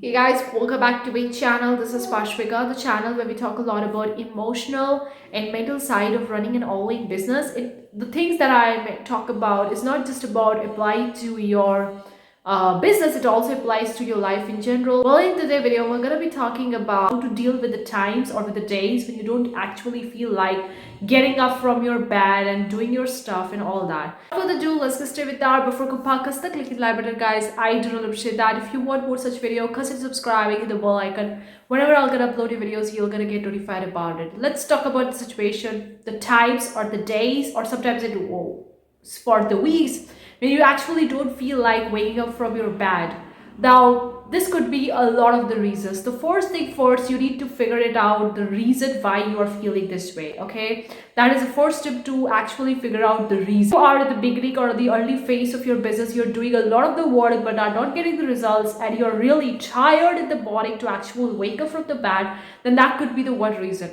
Hey guys, welcome back to my channel. This is Pashvika, the channel where we talk a lot about emotional and mental side of running an online business. The things that I talk about is not just about applying to your business, it also applies to your life in general. Well, in today's video, we're going to be talking about how to deal with the times or with the days when you don't actually feel like getting up from your bed and doing your stuff and all that. Without further ado, let's get started with that. Before podcast, click the like button, guys. I do really appreciate that. If you want more such video, consider subscribing, hit the bell icon. Whenever I'll gonna upload your videos, you're gonna get notified about it. Let's talk about the situation, the times or the days, or sometimes it for the weeks when you actually don't feel like waking up from your bed. Now, this could be a lot of the reasons. The first thing first, you need to figure it out the reason why you are feeling this way. Okay, that is the first step to actually figure out the reason. You are at the beginning or the early phase of your business, you're doing a lot of the work but are not getting the results, and you're really tired in the morning to actually wake up from the bed, then that could be the one reason.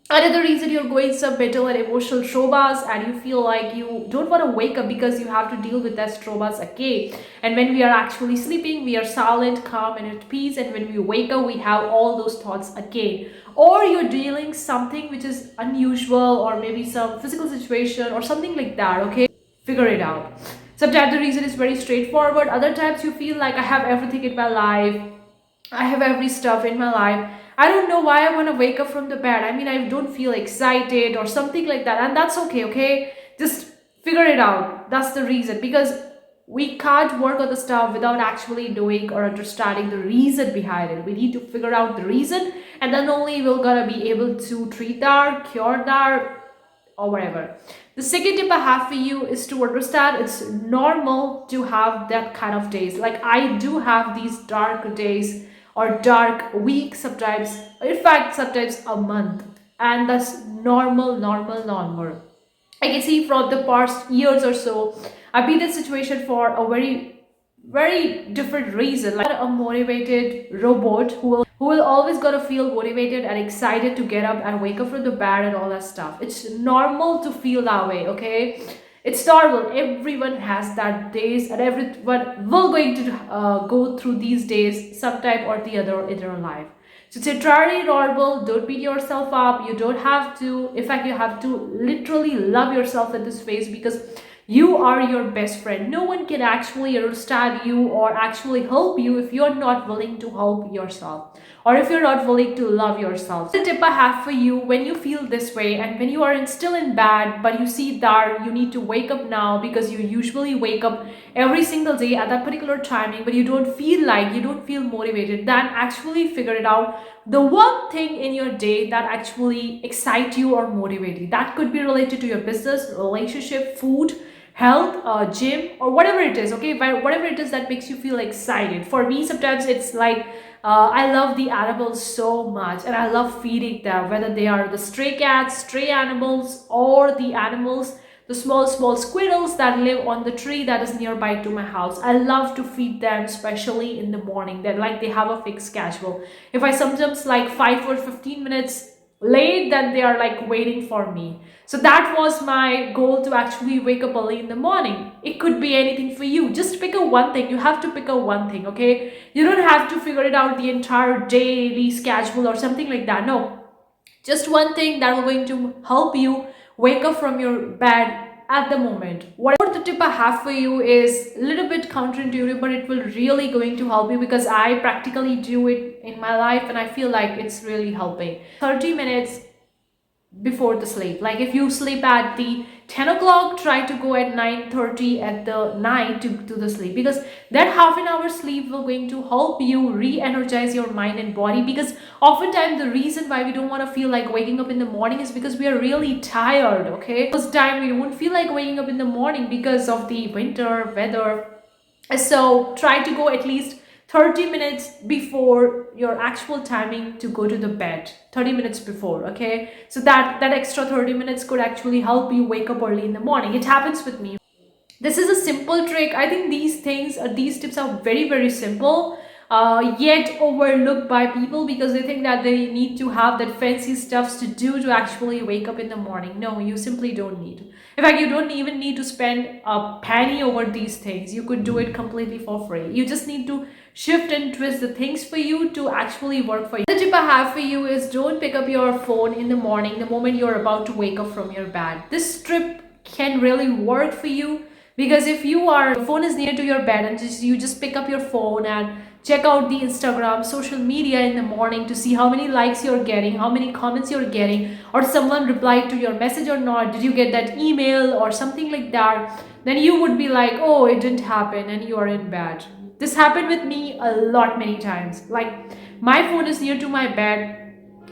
Another reason, you're going some mental and emotional traumas and you feel like you don't want to wake up because you have to deal with that traumas again. And when we are actually sleeping, we are silent, calm, and at peace. And when we wake up, we have all those thoughts again. Or you're dealing something which is unusual, or maybe some physical situation or something like that. Okay, figure it out. Sometimes the reason is very straightforward. Other times you feel like I have everything in my life, I have every stuff in my life. I don't know why I want to wake up from the bed. I mean, I don't feel excited or something like that. And that's okay, okay? Just figure it out. That's the reason. Because we can't work on the stuff without actually knowing or understanding the reason behind it. We need to figure out the reason, and then only we're gonna be able to treat that, cure that, or whatever. The second tip I have for you is to understand it's normal to have that kind of days. Like I do have these dark days or dark weeks sometimes, in fact, sometimes a month, and that's normal. I can see from the past years or so, I've been in this situation for a very different reason. Like a motivated robot who will always gonna feel motivated and excited to get up and wake up from the bed and all that stuff. It's normal to feel that way, okay? It's normal. Everyone has that days, and everyone will going to go through these days sometime or the other in their life. So it's entirely normal. Don't beat yourself up. You don't have to. In fact, you have to literally love yourself at this phase, because you are your best friend. No one can actually understand you or actually help you if you're not willing to help yourself, or if you're not willing to love yourself. The tip I have for you, when you feel this way and when you are still in bed but you see that you need to wake up now because you usually wake up every single day at that particular timing, but you don't feel like, you don't feel motivated, then actually figure it out the one thing in your day that actually excite you or motivate you. That could be related to your business, relationship, food, health, gym, or whatever it is. Okay, but whatever it is that makes you feel excited. For me, sometimes it's like I love the animals so much and I love feeding them, whether they are the stray cats, stray animals, or the animals, the small squirrels that live on the tree that is nearby to my house. I love to feed them, especially in the morning. They're like, they have a fixed schedule. If I sometimes like 5 or 15 minutes late, then they are like waiting for me. So that was my goal, to actually wake up early in the morning. It could be anything for you. Just pick a one thing. You have to pick a one thing, okay? You don't have to figure it out the entire daily schedule or something like that. No, just one thing that will going to help you wake up from your bed at the moment. What the tip I have for you is a little bit counterintuitive, but it will really going to help you, because I practically do it in my life and I feel like it's really helping. 30 minutes before the sleep. Like if you sleep at the 10 o'clock, try to go at 9:30 at the night to the sleep, because that half an hour sleep will going to help you re-energize your mind and body. Because oftentimes the reason why we don't want to feel like waking up in the morning is because we are really tired. Okay, most time we won't feel like waking up in the morning because of the winter weather. So try to go at least 30 minutes before your actual timing to go to the bed. 30 minutes before, okay? So that extra 30 minutes could actually help you wake up early in the morning. It happens with me. This is a simple trick. I think these things, these tips are very simple, yet overlooked by people, because they think that they need to have that fancy stuffs to do to actually wake up in the morning. No, you simply don't need. In fact, you don't even need to spend a penny over these things. You could do it completely for free. You just need to shift and twist the things for you to actually work for you. The tip I have for you is don't pick up your phone in the morning the moment you're about to wake up from your bed. This trip can really work for you because if your phone is near to your bed and you just pick up your phone and check out the Instagram social media in the morning to see how many likes you're getting, how many comments you're getting, or someone replied to your message or not, did you get that email or something like that, then you would be like, oh, it didn't happen, and you are in bed. This happened with me a lot, many times. Like, my phone is near to my bed,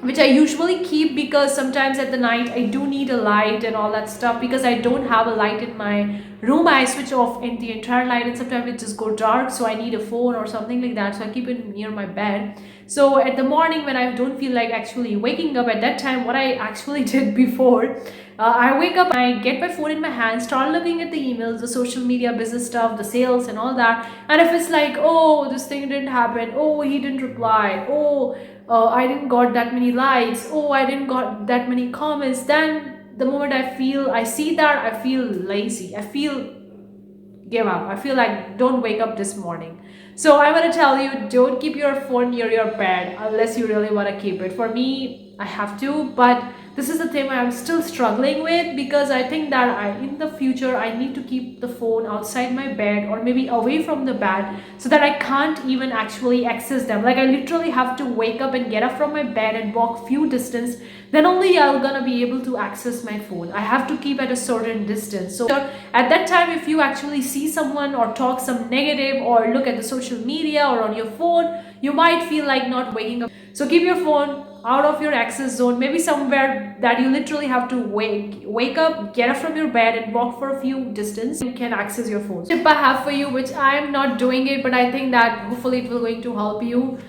which I usually keep because sometimes at the night I do need a light and all that stuff. Because I don't have a light in my room, I switch off in the entire light and sometimes it just go dark, so I need a phone or something like that, so I keep it near my bed. So at the morning when I don't feel like actually waking up, at that time what I actually did before, I wake up, I get my phone in my hand, start looking at the emails, the social media, business stuff, the sales and all that. And if it's like, oh, this thing didn't happen, oh, he didn't reply, oh, I didn't got that many likes, oh, I didn't got that many comments, then the moment I see that, I feel lazy, I feel give up, I feel like don't wake up this morning. So I want to tell you, don't keep your phone near your bed unless you really want to keep it. For me, I have to, but this is the thing I'm still struggling with because I think that in the future I need to keep the phone outside my bed or maybe away from the bed so that I can't even actually access them. Like, I literally have to wake up and get up from my bed and walk few distance, then only I'm gonna be able to access my phone. I have to keep at a certain distance. So at that time, if you actually see someone or talk some negative or look at the social media or on your phone, you might feel like not waking up. So keep your phone out of your access zone, maybe somewhere that you literally have to wake up, get up from your bed and walk for a few distance. You can access your phone. Tip I have for you, which I am not doing it, but I think that hopefully it will going to help you.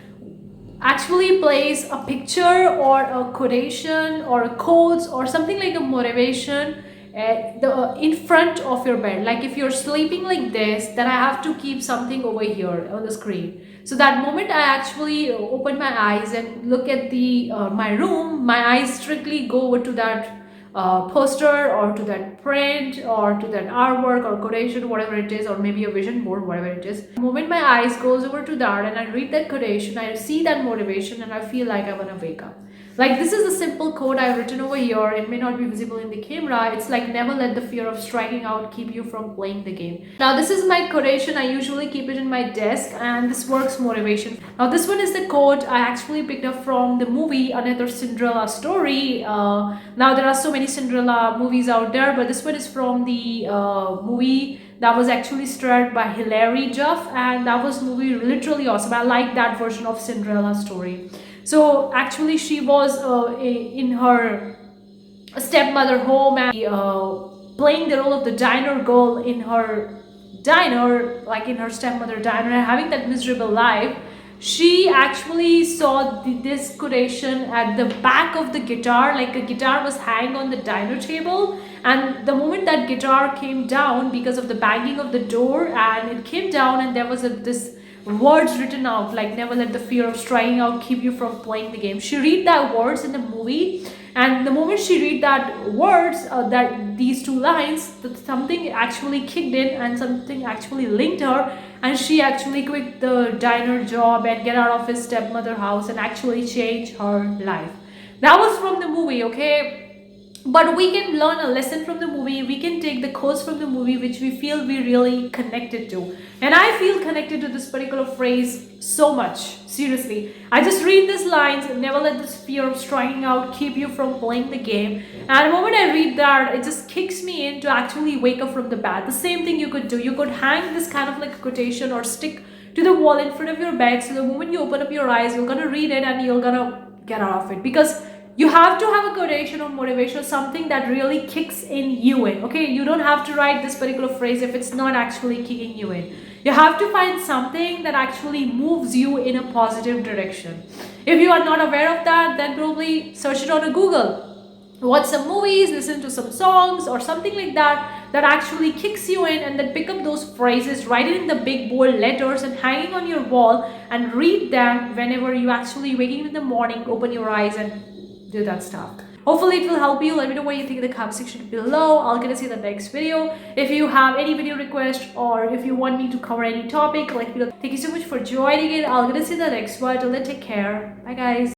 Actually place a picture or a quotation or a quotes or something like a motivation in front of your bed. Like, if you're sleeping like this, then I have to keep something over here on the screen, so that moment I actually open my eyes and look at the my room, my eyes strictly go over to that poster or to that print or to that artwork or quotation, whatever it is, or maybe a vision board, whatever it is. The moment my eyes goes over to that and I read that quotation, I see that motivation and I feel like I want to wake up. Like, this is a simple quote I've written over here. It may not be visible in the camera. It's like, never let the fear of striking out keep you from playing the game. Now, this is my quotation. I usually keep it in my desk, and this works motivation. Now, this one is the quote I actually picked up from the movie Another Cinderella Story. Now, there are so many Cinderella movies out there, but this one is from the movie that was actually starred by Hilary Duff, and that was movie literally awesome. I like that version of Cinderella story. So actually she was in her stepmother home and playing the role of the diner girl in her diner, like in her stepmother diner, and having that miserable life. She actually saw this quotation at the back of the guitar, like a guitar was hanging on the diner table, and the moment that guitar came down because of the banging of the door, and it came down and there was this words written out, like, never let the fear of striking out keep you from playing the game. She read that words in the movie, and the moment she read that words, that these two lines, something actually kicked in and something actually linked her, and she actually quit the diner job and get out of his stepmother house and actually change her life. That was from the movie, okay? But we can learn a lesson from the movie. We can take the quotes from the movie which we feel we really connected to, and I feel connected to this particular phrase so much. Seriously, I just read these lines, never let this fear of striking out keep you from playing the game, and the moment I read that, it just kicks me in to actually wake up from the bed. The same thing you could do. You could hang this kind of like a quotation or stick to the wall in front of your bed, so the moment you open up your eyes, you're gonna read it and you're gonna get out of it. Because you have to have a quotation or motivation, something that really kicks in you in. Okay, you don't have to write this particular phrase if it's not actually kicking you in. You have to find something that actually moves you in a positive direction. If you are not aware of that, then probably search it on a Google. Watch some movies, listen to some songs or something like that, that actually kicks you in, and then pick up those phrases, write it in the big bold letters and hanging on your wall, and read them whenever you actually waking in the morning, open your eyes and do that stuff. Hopefully it will help you. Let me know what you think in the comment section below. I'll gonna see the next video. If you have any video request or if you want me to cover any topic, let me know. Thank you so much for joining in. I'll gonna see the next one. Till then, take care. Bye guys.